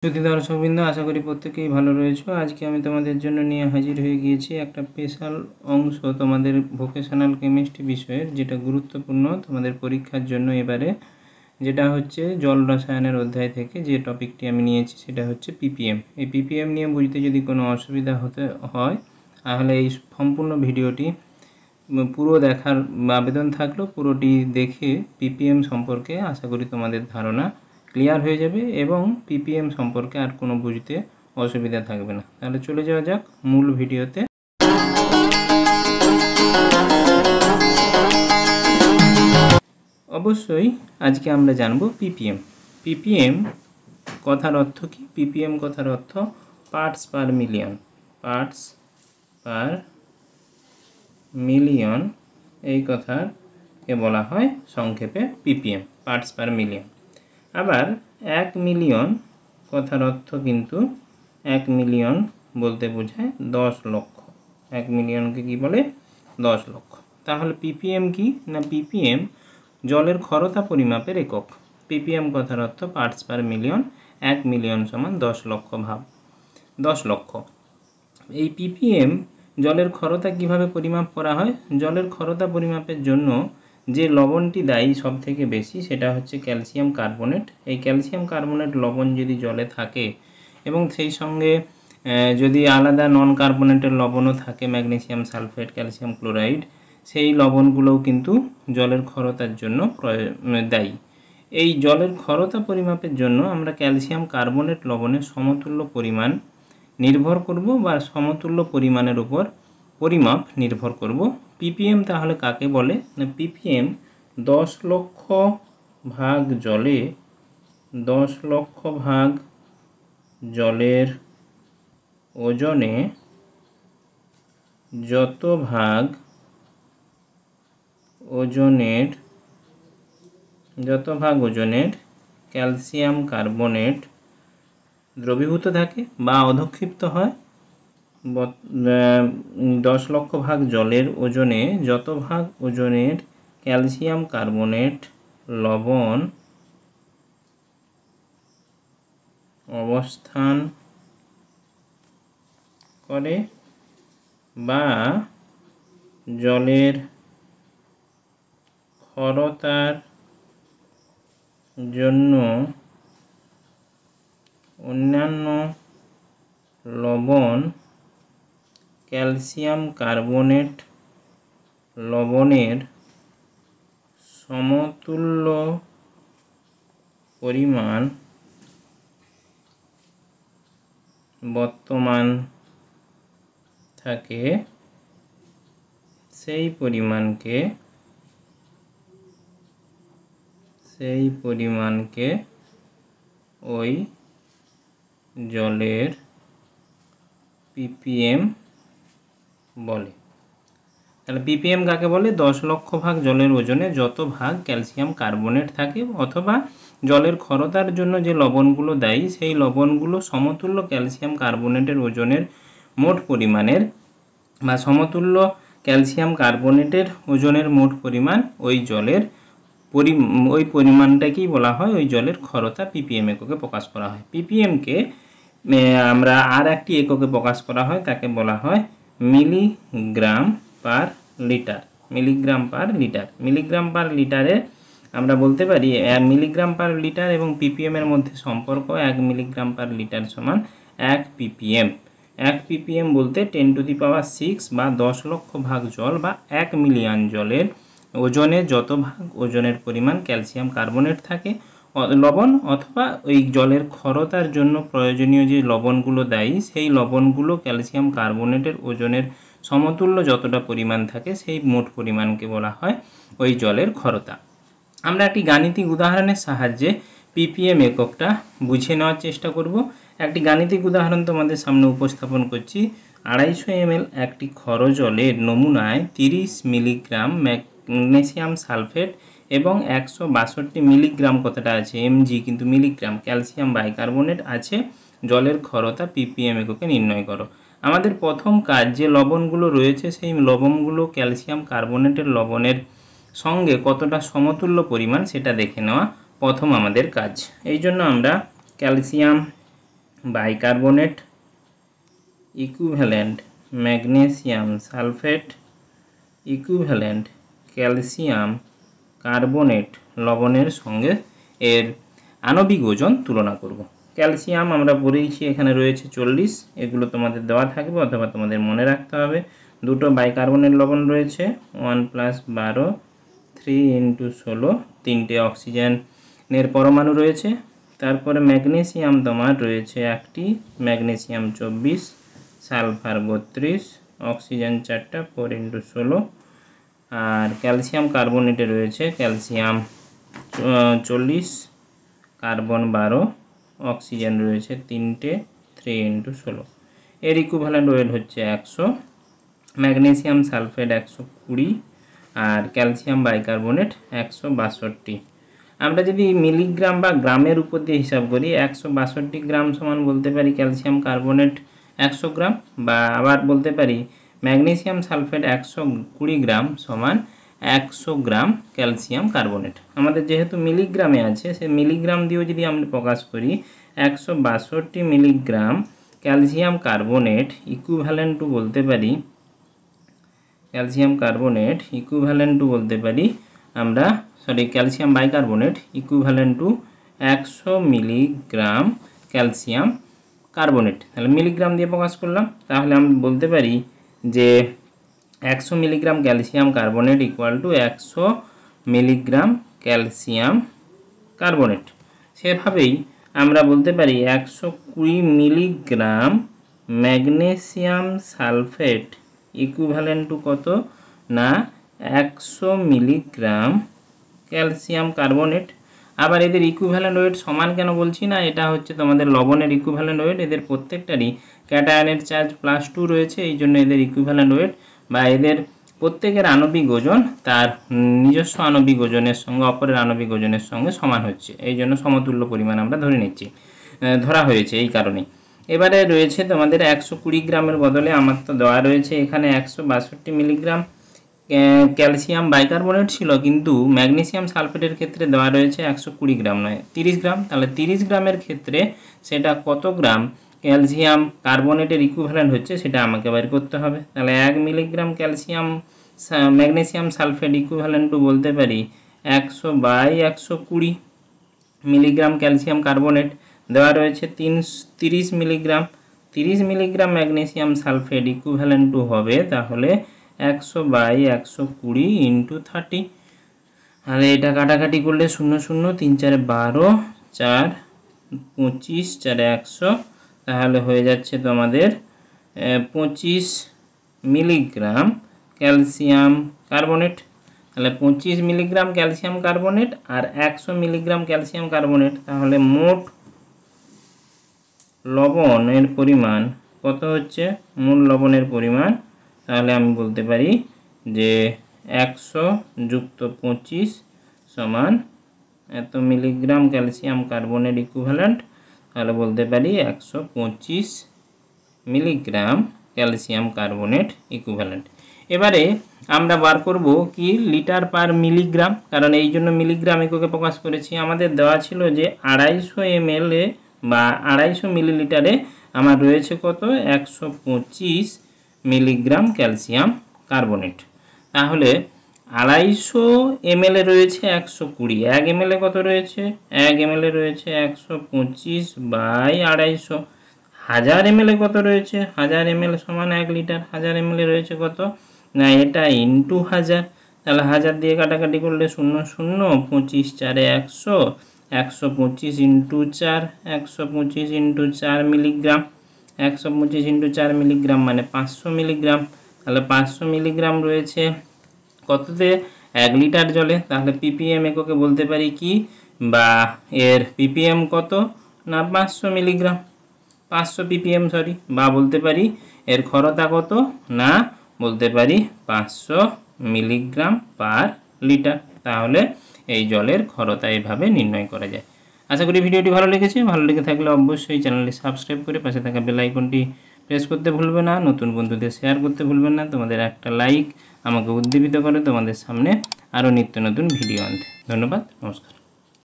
যদি দর্শকবৃন্দ আশা করি প্রত্যেকেই ভালো রয়েছে। আজকে আমি তোমাদের জন্য নিয়ে হাজির হয়ে গিয়েছি একটা স্পেশাল অংশ তোমাদের ভোকেশনাল কেমিস্ট্রি বিষয়ের, যেটা গুরুত্বপূর্ণ তোমাদের পরীক্ষার জন্য এবারে, যেটা হচ্ছে জল রসায়নের অধ্যায় থেকে যে টপিকটি আমি নিয়েছি সেটা হচ্ছে পিপিএম। এই পিপিএম নিয়ে বুঝতে যদি কোনো অসুবিধা হতে হয় তাহলে এই সম্পূর্ণ ভিডিওটি পুরো দেখার আবেদন থাকলো। পুরোটি দেখে পিপিএম সম্পর্কে আশা করি তোমাদের ধারণা ক্লিয়ার হয়ে যাবে এবং পিপিএম সম্পর্কে আর কোনো বুঝতে অসুবিধা থাকবে না। তাহলে চলে যাওয়া যাক মূল ভিডিওতে। অবশ্যই আজকে আমরা জানব পিপিএম। পিপিএম কথার অর্থ কি? পিপিএম কথার অর্থ parts per million. Parts per million এই কথাকে বলা হয় সংক্ষেপে পিপিএম, পার্টস পার মিলিয়ন। আবার 1 মিলিয়ন কথার অর্থ কিন্তু 1 মিলিয়ন বলতে বোঝায় 10 লক্ষ। 1 মিলিয়নকে কি বলে? 10 লক্ষ। তাহলে পিপিএম কি না? পিপিএম জলের ক্ষরতা পরিমাপের একক। পিপিএম কথার অর্থ পার্টস পার মিলিয়ন, 1 মিলিয়ন সমান 10 লক্ষ ভাব 10 লক্ষ। এই পিপিএম জলের ক্ষরতা কিভাবে পরিমাপ করা হয়? জলের ক্ষরতা পরিমাপের জন্য যে লবণটি দায়ী সব থেকে বেশি সেটা হচ্ছে ক্যালসিয়াম কার্বনেট। এই ক্যালসিয়াম কার্বনেট লবণ যদি জলে থাকে এবং সেই সঙ্গে যদি আলাদা নন কার্বনেটের লবণও থাকে, ম্যাগনেসিয়াম সালফেট, ক্যালসিয়াম ক্লোরাইড, সেই লবণগুলোও কিন্তু জলের ক্ষরতার জন্য দায়ী। এই জলের ক্ষরতা পরিমাপের জন্য আমরা ক্যালসিয়াম কার্বনেট লবণের সমতুল্য পরিমাণ নির্ভর করব বা সমতুল্য পরিমাণের উপর পরিমাপ নির্ভর করব। পিপিএম তাহলে কাকে বলে না? পিপিএম 10 লক্ষ ভাগ জলে 10 লক্ষ ভাগ জলের ওজনে যত ভাগ ওজনের ক্যালসিয়াম কার্বনেট দ্রবীভূত থাকে বা অধক্ষিপ্ত হয়, 10 লক্ষ ভাগ জলের ওজনে যত ভাগ ওজনের ক্যালসিয়াম কার্বনেট লবণ অবস্থান করে বা জলের ক্ষরতার জন্য অন্যান্য লবণ ক্যালসিয়াম কার্বনেট লবণের সমতুল্য পরিমাণ বর্তমান থাকে, সেই পরিমাণকে ওই জলের পিপিএম বলে। তাহলে পিপিএম কাকে বলে? 10 লক্ষ ভাগ জলের ওজনে যত ভাগ ক্যালসিয়াম কার্বনেট থাকে অথবা জলের ক্ষরতার জন্য যে লবণগুলো দায়ী সেই লবণগুলো সমতুল্য ক্যালসিয়াম কার্বনেটের ওজনের মোট পরিমাণের বা সমতুল্য ক্যালসিয়াম কার্বনেটের ওজনের মোট পরিমাণ ওই জলের ওই পরিমাণটাকেই বলা হয় ওই জলের ক্ষরতা। পিপিএম এককে প্রকাশ করা হয়। পিপিএমকে আমরা আর একটি এককে প্রকাশ করা হয়, তাকে বলা হয় milligram per litre. Milligram per litre. Milligram per লিটারে আমরা বলতে পারি মিলিগ্রাম পার লিটার এবং পিপিএম এর মধ্যে সম্পর্ক 1 মিলিগ্রাম পার লিটার সমান 1 পিপিএম। 1 পিপিএম বলতে 10⁶ বা 10 লক্ষ ভাগ জল বা 1 মিলিয়ন জলের ওজনে যত ভাগ ওজনের পরিমাণ ক্যালসিয়াম কার্বনেট থাকে লবণ অথবা ওই জলের ক্ষরতার জন্য প্রয়োজনীয় যে লবণগুলো দায়ী সেই লবণগুলো ক্যালসিয়াম কার্বনেটের ওজনের সমতুল্য যতটা পরিমাণ থাকে সেই মোট পরিমাণকে বলা হয় ওই জলের ক্ষরতা। আমরা একটি গাণিতিক উদাহরণের সাহায্যে পিপিএম এককটা বুঝে নেওয়ার চেষ্টা করব। একটি গাণিতিক উদাহরণ তোমাদের সামনে উপস্থাপন করছি। 250 ml একটি ক্ষর জলের নমুনায় 30 মিলিগ্রাম ম্যাগনেসিয়াম সালফেট এবং 162 মিলিগ্রাম কতটা আছে এমজি কিন্তু মিলিগ্রাম ক্যালসিয়াম বাইকার্বনেট আছে। জলের ক্ষরতা পিপিএম এককে নির্ণয় করো। আমাদের প্রথম কাজ যে লবণগুলো রয়েছে সেই লবণগুলো ক্যালসিয়াম কার্বনেটের লবণের সঙ্গে কতটা সমতুল্য পরিমাণ সেটা দেখে নেওয়া প্রথম আমাদের কাজ। এই জন্য আমরা calcium bicarbonate equivalent magnesium sulphate equivalent calcium carbonate লবণের সঙ্গে এর আণবিক ওজন তুলনা করব। ক্যালসিয়াম আমরা পড়েছি এখানে রয়েছে 40, এগুলো তোমাদের দেওয়া থাকবে অথবা তোমাদের মনে রাখতে হবে। দুটো বাইকার্বনেট লবণ রয়েছে 1 + 12 3 × 16, 3টে অক্সিজেনের পরমাণু রয়েছে। তারপরে ম্যাগনেসিয়াম তোমার রয়েছে একটি, ম্যাগনেসিয়াম 24, সালফার 32, অক্সিজেন 4টা 4 × 16। আর ক্যালসিয়াম কার্বনেটে রয়েছে ক্যালসিয়াম 40, কার্বন 12, অক্সিজেন রয়েছে 3টে 3 × 16। এর ইকুইভ্যালেন্ট ওয়েট হচ্ছে 100। ম্যাগনেসিয়াম সালফেট 120 আর ক্যালসিয়াম বাইকার্বনেট 162। আমরা যদি মিলিগ্রাম বা গ্রামের উপর দিয়ে হিসাব করি 162 গ্রাম সমান বলতে পারি ক্যালসিয়াম কার্বনেট 100 গ্রাম, বা আবার বলতে পারি ম্যাগনেসিয়াম সালফেট 120 গ্রাম সমান 100 গ্রাম ক্যালসিয়াম কার্বনেট। আমাদের যেহেতু মিলিগ্রামে আছে, সে মিলিগ্রাম দিয়েও যদি আমরা প্রকাশ করি 162 milligram calcium carbonate equivalent to বলতে পারি আমরা calcium bicarbonate equivalent to 100 milligram calcium carbonate. তাহলে মিলিগ্রাম দিয়ে প্রকাশ করলাম, তাহলে আমরা বলতে পারি যে 100 milligram calcium carbonate equal to 100 milligram calcium carbonate. সেভাবেই আমরা বলতে পারি 120 milligram magnesium sulphate equivalent to কত না 100 মিলিগ্রাম ক্যালসিয়াম কার্বনেট। আবার এদের ইকুইভ্যালেন্ট ওয়েট সমান কেন বলছি না, এটা হচ্ছে তোমাদের লবণের ইকুইভ্যালেন্ট ওয়েট। এদের প্রত্যেকটারই ক্যাটায়নের চার্জ +2 রয়েছে, এই জন্য এদের ইকুইভ্যালেন্ট ওয়েট বা এদের প্রত্যেকের আণবিক ওজন তার নিজস্ব আণবিক ওজনের সঙ্গে অপরের আণবিক ওজনের সঙ্গে সমান হচ্ছে, এই জন্য সমতুল্য পরিমাণ আমরা ধরা হয়েছে এই কারণে। এবারে রয়েছে তোমাদের 120 গ্রামের বদলে আমার তো দেওয়া রয়েছে এখানে 162 মিলিগ্রাম ক্যালসিয়াম বাইকার্বনেট ছিল, কিন্তু ম্যাগনেসিয়াম সালফেটের ক্ষেত্রে দেওয়া রয়েছে 120 গ্রাম নয় 30 গ্রাম। তাহলে 30 গ্রামের ক্ষেত্রে সেটা কত গ্রাম ক্যালসিয়াম কার্বনেটের ইকুইভ্যালেন্ট হচ্ছে সেটা আমাকে বের করতে হবে। তাহলে 1 milligram magnesium sulphate equivalent to বলতে পারি 100/120 মিলিগ্রাম ক্যালসিয়াম কার্বনেট। দেওয়া রয়েছে 30 milligram. 30 milligram magnesium sulphate equivalent to হবে তাহলে 100/120 × 30। তাহলে এটা কাটাকাটি করলে 0 0 3 4 12 4 25 4 100, তাহলে হয়ে যাচ্ছে তোমাদের 25 মিলিগ্রাম ক্যালসিয়াম কার্বনেট। তাহলে 25 মিলিগ্রাম ক্যালসিয়াম কার্বনেট আর 100 মিলিগ্রাম ক্যালসিয়াম কার্বনেট, তাহলে মোট লবণের পরিমাণ কত হচ্ছে, মূল লবণের পরিমাণ। তাহলে আমি বলতে পারি যে 100 + 25 সমান এত মিলিগ্রাম ক্যালসিয়াম কার্বনেট ইকুইভ্যালেন্ট। তাহলে বলতে পারি 125 মিলিগ্রাম ক্যালসিয়াম কার্বনেট ইকুইভ্যালেন্ট। এবারে আমরা বার করব কি লিটার পার মিলিগ্রাম, কারণ এই জন্য মিলিগ্রাম এককে প্রকাশ করেছি। আমাদের দেওয়া ছিল যে 250 ml বা 250 মিলিলিটারে আমার রয়েছে কত 125 মিলিগ্রাম ক্যালসিয়াম কার্বনেট। তাহলে 250 ml রয়েছে 120, 1 ml কত রয়েছে 1 ml রয়েছে 125/250। 1000 ml কত রয়েছে 1000 ml সমান 1 লিটার। 1000 ml রয়েছে কত না এটা ইন্টু 1000, তাহলে 1000 দিয়ে কাটাকাটি করলে 0 0 25 4 100, 125 × 4 125 × 4 মিলিগ্রাম। 125 × 4 মিলিগ্রাম মানে 500 মিলিগ্রাম। তাহলে 500 মিলিগ্রাম রয়েছে কততে 1 লিটার জলে। তাহলে ppm এককে বলতে পারি কি বা এর ppm কত না 500 মিলিগ্রাম 500 ppm বা বলতে পারি এর ক্ষরতা কত না বলতে পারি 500 মিলিগ্রাম পার লিটার। তাহলে এই জলের ক্ষরতা এভাবে নির্ণয় করা যায়। আশা করি ভিডিওটি ভালো লেগেছে। ভালো লেগে থাকলে অবশ্যই চ্যানেলটি সাবস্ক্রাইব করে পাশে থাকা বেল আইকনটি প্রেস করতে ভুলবে না, নতুন বন্ধুদের শেয়ার করতে ভুলবেন না। তোমাদের একটা লাইক আমাকে উদ্দীপিত করে তোমাদের সামনে আরও নিত্য নতুন ভিডিও আনতে। ধন্যবাদ, নমস্কার।